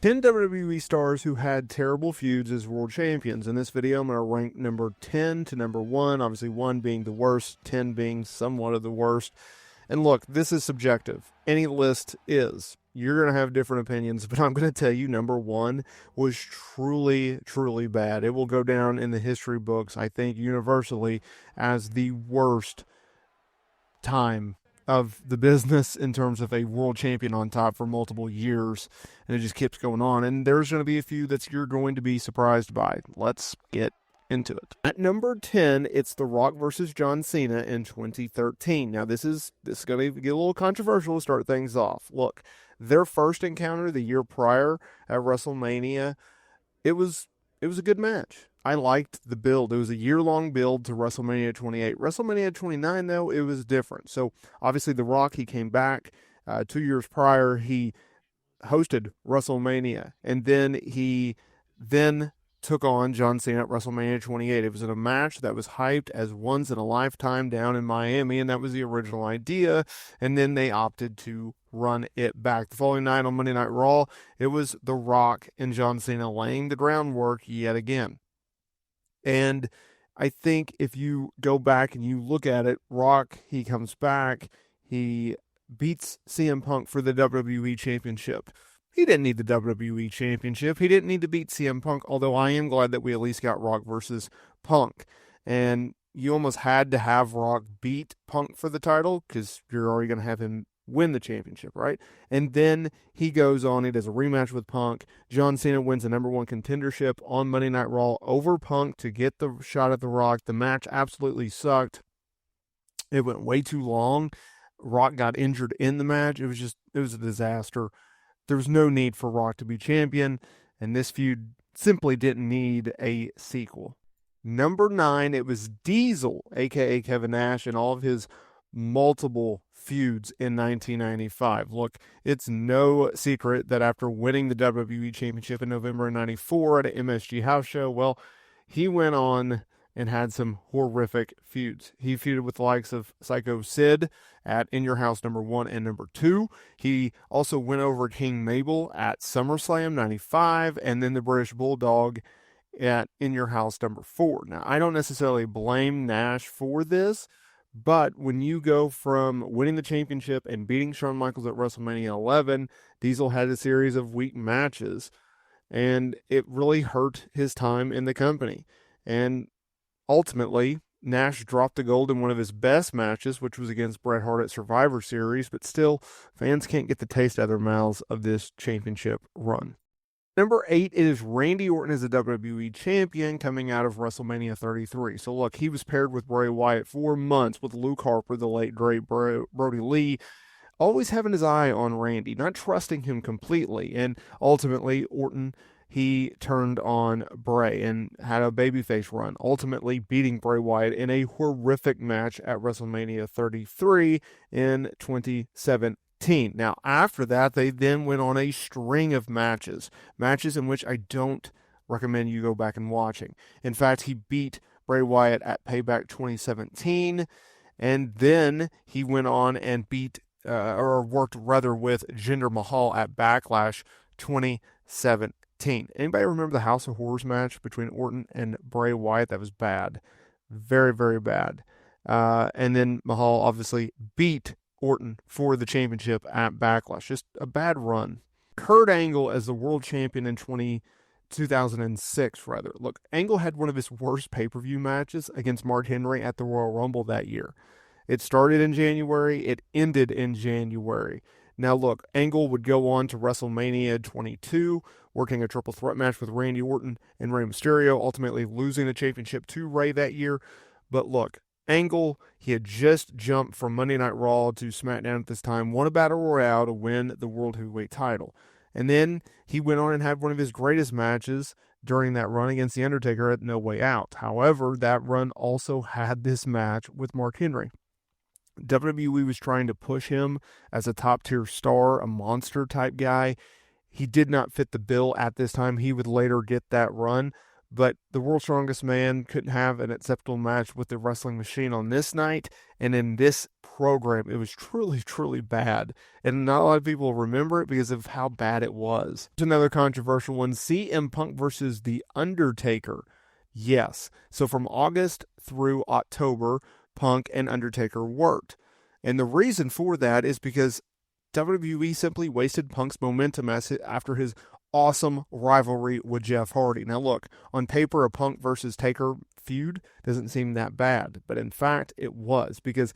10 WWE stars who had terrible feuds as world champions. In this video, I'm going to rank number 10 to number 1, obviously 1 being the worst, 10 being somewhat of the worst. And look, this is subjective. Any list is. You're going to have different opinions, but I'm going to tell you number 1 was truly, truly bad. It will go down in the history books, I think, universally as the worst time of the business in terms of a world champion on top for multiple years, and it just keeps going on. And there's going to be a few that you're going to be surprised by. Let's get into it. At number 10, it's The Rock versus John Cena in 2013. Now, this is going to get a little controversial to start things off. Look, their first encounter the year prior at WrestleMania, it was a good match. I liked the build. It was a year-long build to WrestleMania 28. WrestleMania 29, though, it was different. So, obviously, The Rock, he came back 2 years prior. He hosted WrestleMania, and then he took on John Cena at WrestleMania 28. It was in a match that was hyped as once in a lifetime down in Miami, and that was the original idea. And then they opted to run it back. The following night on Monday Night Raw, it was The Rock and John Cena laying the groundwork yet again. And I think if you go back and you look at it, Rock, he comes back, he beats CM Punk for the WWE Championship. He didn't need the WWE Championship. He didn't need to beat CM Punk, although I am glad that we at least got Rock versus Punk. And you almost had to have Rock beat Punk for the title because you're already going to have him win the championship, right? And then he goes on, he does a rematch with Punk. John Cena wins the number 1 contendership on Monday Night Raw over Punk to get the shot at The Rock. The match absolutely sucked. It went way too long. Rock got injured in the match. It was a disaster. There was no need for Rock to be champion, and this feud simply didn't need a sequel. Number 9, it was Diesel, aka Kevin Nash, and all of his multiple feuds in 1995. Look, it's no secret that after winning the WWE Championship in November of 94 at an MSG house show, well, he went on and had some horrific feuds. He feuded with the likes of Psycho Sid at In Your House number 1 and number 2. He also went over King Mabel at SummerSlam 95, and then the British Bulldog at In Your House number 4. Now, I don't necessarily blame Nash for this, but when you go from winning the championship and beating Shawn Michaels at WrestleMania 11, Diesel had a series of weak matches, and it really hurt his time in the company. And ultimately, Nash dropped the gold in one of his best matches, which was against Bret Hart at Survivor Series, but still, fans can't get the taste out of their mouths of this championship run. Number 8 is Randy Orton as a WWE champion coming out of WrestleMania 33. So look, he was paired with Bray Wyatt for months with Luke Harper, the late great Brody Lee, always having his eye on Randy, not trusting him completely. And ultimately, Orton, he turned on Bray and had a babyface run, ultimately beating Bray Wyatt in a horrific match at WrestleMania 33 in 2017. Now, after that, they then went on a string of matches in which I don't recommend you go back and watching. In fact, he beat Bray Wyatt at Payback 2017, and then he went on and worked rather with Jinder Mahal at Backlash 2017. Anybody remember the House of Horrors match between Orton and Bray Wyatt? That was bad. Very, very bad. And then Mahal obviously beat Orton for the championship at Backlash. Just a bad run. Kurt Angle as the world champion in 2006, rather. Look, Angle had one of his worst pay-per-view matches against Mark Henry at the Royal Rumble that year. It started in January. It ended in January. Now, look, Angle would go on to WrestleMania 22, working a triple threat match with Randy Orton and Rey Mysterio, ultimately losing the championship to Rey that year. But look, Angle, he had just jumped from Monday Night Raw to SmackDown at this time, won a Battle Royale to win the World Heavyweight title. And then he went on and had one of his greatest matches during that run against The Undertaker at No Way Out. However, that run also had this match with Mark Henry. WWE was trying to push him as a top-tier star, a monster-type guy. He did not fit the bill at this time. He would later get that run. But the World's Strongest Man couldn't have an acceptable match with the Wrestling Machine on this night. And in this program. It was truly, truly bad. And not a lot of people remember it because of how bad it was. There's another controversial one, CM Punk versus The Undertaker. Yes. So from August through October, Punk and Undertaker worked. And the reason for that is because WWE simply wasted Punk's momentum after his awesome rivalry with Jeff Hardy. Now look, on paper, a Punk versus Taker feud doesn't seem that bad, but in fact it was, because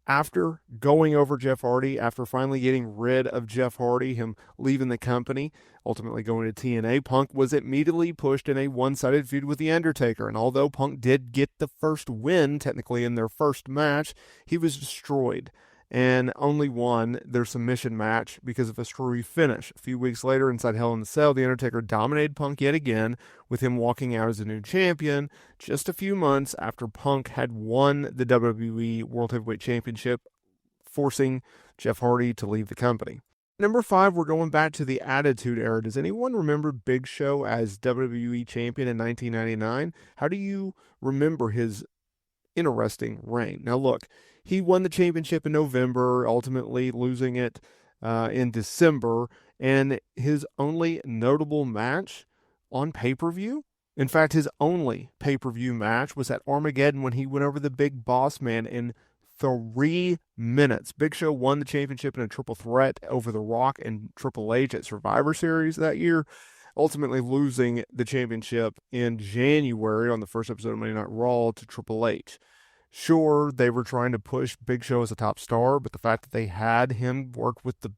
after going over Jeff Hardy, after finally getting rid of Jeff Hardy, him leaving the company, ultimately going to TNA, Punk was immediately pushed in a one-sided feud with The Undertaker. And although Punk did get the first win, technically in their first match, he was destroyed and only won their submission match because of a screwy finish. A few weeks later, inside Hell in a Cell, The Undertaker dominated Punk yet again, with him walking out as a new champion just a few months after Punk had won the WWE World Heavyweight Championship, forcing Jeff Hardy to leave the company. Number 5, we're going back to the Attitude Era. Does anyone remember Big Show as WWE Champion in 1999? How do you remember his interesting reign? Now look, he won the championship in November, ultimately losing it in December, and his only notable match on pay-per-view, in fact, his only pay-per-view match was at Armageddon when he went over the Big Boss Man in 3 minutes. Big Show won the championship in a triple threat over The Rock and Triple H at Survivor Series that year, ultimately losing the championship in January on the first episode of Monday Night Raw to Triple H. Sure, they were trying to push Big Show as a top star, but the fact that they had him work with the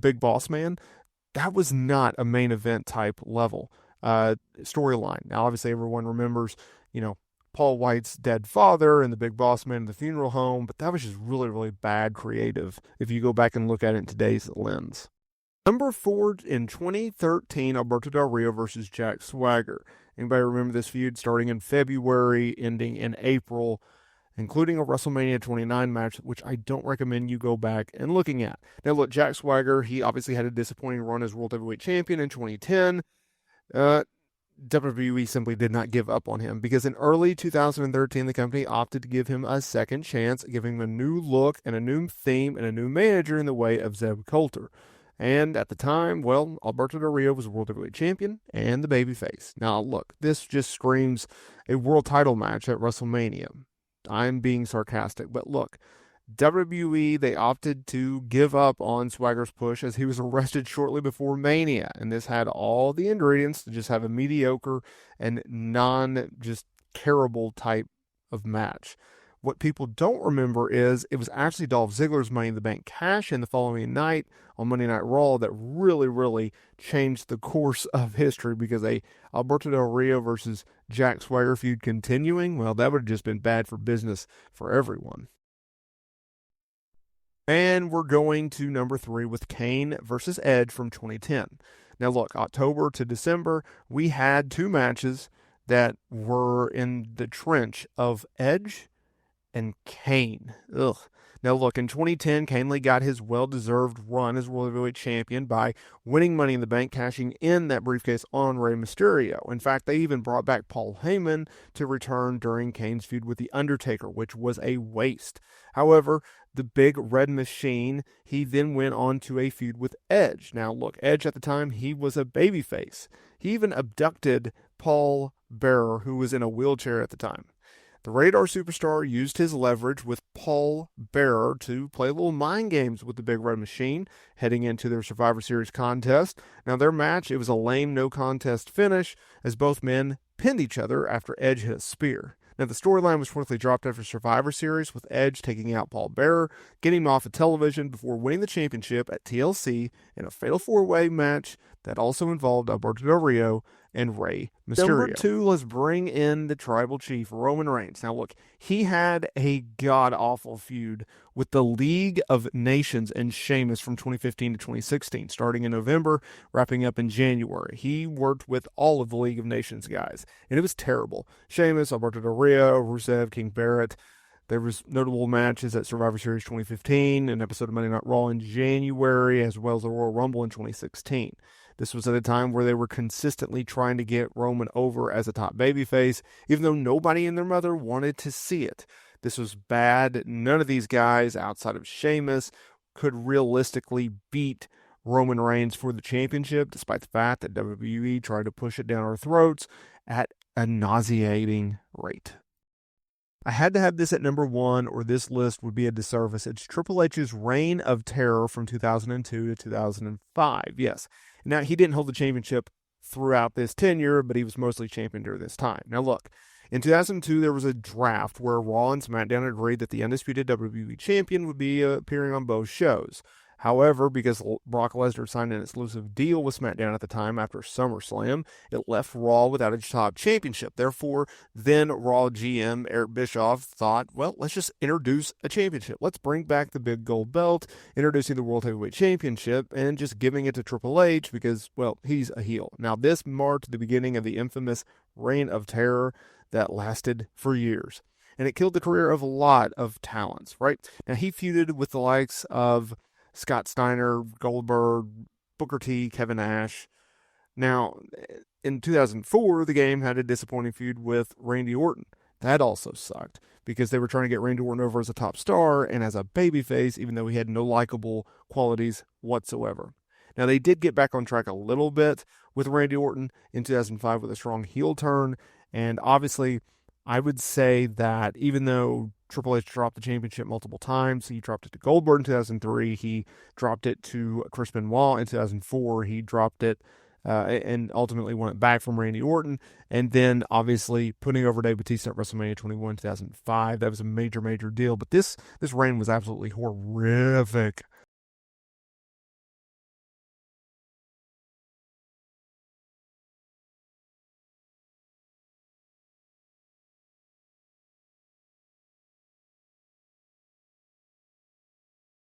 Big Boss Man, that was not a main event type level storyline. Now, obviously, everyone remembers, Paul White's dead father and the Big Boss Man in the funeral home, but that was just really, really bad creative if you go back and look at it in today's lens. Number 4, in 2013, Alberto Del Rio versus Jack Swagger. Anybody remember this feud starting in February, ending in April, including a WrestleMania 29 match, which I don't recommend you go back and looking at. Now look, Jack Swagger, he obviously had a disappointing run as World Heavyweight Champion in 2010. WWE simply did not give up on him, because in early 2013, the company opted to give him a second chance, giving him a new look and a new theme and a new manager in the way of Zeb Coulter. And at the time, well, Alberto Del Rio was a World Heavyweight Champion and the babyface. Now, look, this just screams a world title match at WrestleMania. I'm being sarcastic, but look, WWE, they opted to give up on Swagger's push as he was arrested shortly before Mania, and this had all the ingredients to just have a mediocre and just terrible type of match. What people don't remember is it was actually Dolph Ziggler's Money in the Bank cash in the following night on Monday Night Raw that really, really changed the course of history, because a Alberto Del Rio versus Jack Swagger feud continuing, well, that would have just been bad for business for everyone. And we're going to number 3 with Kane versus Edge from 2010. Now look, October to December, we had 2 matches that were in the trench of Edge and Kane. Ugh. Now look, in 2010, Kane Lee got his well-deserved run as World Heavyweight Champion by winning Money in the Bank, cashing in that briefcase on Rey Mysterio. In fact, they even brought back Paul Heyman to return during Kane's feud with The Undertaker, which was a waste. However, the Big Red Machine, he then went on to a feud with Edge. Now look, Edge at the time, he was a babyface. He even abducted Paul Bearer, who was in a wheelchair at the time. The Radar Superstar used his leverage with Paul Bearer to play little mind games with the Big Red Machine heading into their Survivor Series contest. Now, their match, it was a lame no-contest finish as both men pinned each other after Edge hit a spear. Now, the storyline was quickly dropped after Survivor Series, with Edge taking out Paul Bearer, getting him off of television before winning the championship at TLC in a fatal 4-way match that also involved Alberto Del Rio and Rey Mysterio. Number 2, let's bring in the Tribal Chief, Roman Reigns. Now look, he had a god-awful feud with the League of Nations and Sheamus from 2015 to 2016, starting in November, wrapping up in January. He worked with all of the League of Nations guys, and it was terrible. Sheamus, Alberto Del Rio, Rusev, King Barrett. There was notable matches at Survivor Series 2015, an episode of Monday Night Raw in January, as well as the Royal Rumble in 2016. This was at a time where they were consistently trying to get Roman over as a top babyface, even though nobody and their mother wanted to see it. This was bad. None of these guys, outside of Sheamus, could realistically beat Roman Reigns for the championship, despite the fact that WWE tried to push it down our throats at a nauseating rate. I had to have this at number one, or this list would be a disservice. It's Triple H's reign of terror from 2002 to 2005. Yes. Now, he didn't hold the championship throughout this tenure, but he was mostly champion during this time. Now, look, in 2002, there was a draft where Raw and SmackDown agreed that the undisputed WWE champion would be appearing on both shows. However, because Brock Lesnar signed an exclusive deal with SmackDown at the time after SummerSlam, it left Raw without a top championship. Therefore, then Raw GM Eric Bischoff thought, well, let's just introduce a championship. Let's bring back the big gold belt, introducing the World Heavyweight Championship, and just giving it to Triple H because, well, he's a heel. Now, this marked the beginning of the infamous Reign of Terror that lasted for years. And it killed the career of a lot of talents, right? Now, he feuded with the likes of Scott Steiner, Goldberg, Booker T, Kevin Nash. Now, in 2004, the game had a disappointing feud with Randy Orton. That also sucked because they were trying to get Randy Orton over as a top star and as a babyface, even though he had no likable qualities whatsoever. Now, they did get back on track a little bit with Randy Orton in 2005 with a strong heel turn. And obviously, I would say that even though Triple H dropped the championship multiple times, he dropped it to Goldberg in 2003, he dropped it to Chris Benoit in 2004, he dropped it and ultimately won it back from Randy Orton, and then obviously putting over Dave Bautista at WrestleMania 21 in 2005. That was a major, major deal, but this reign was absolutely horrific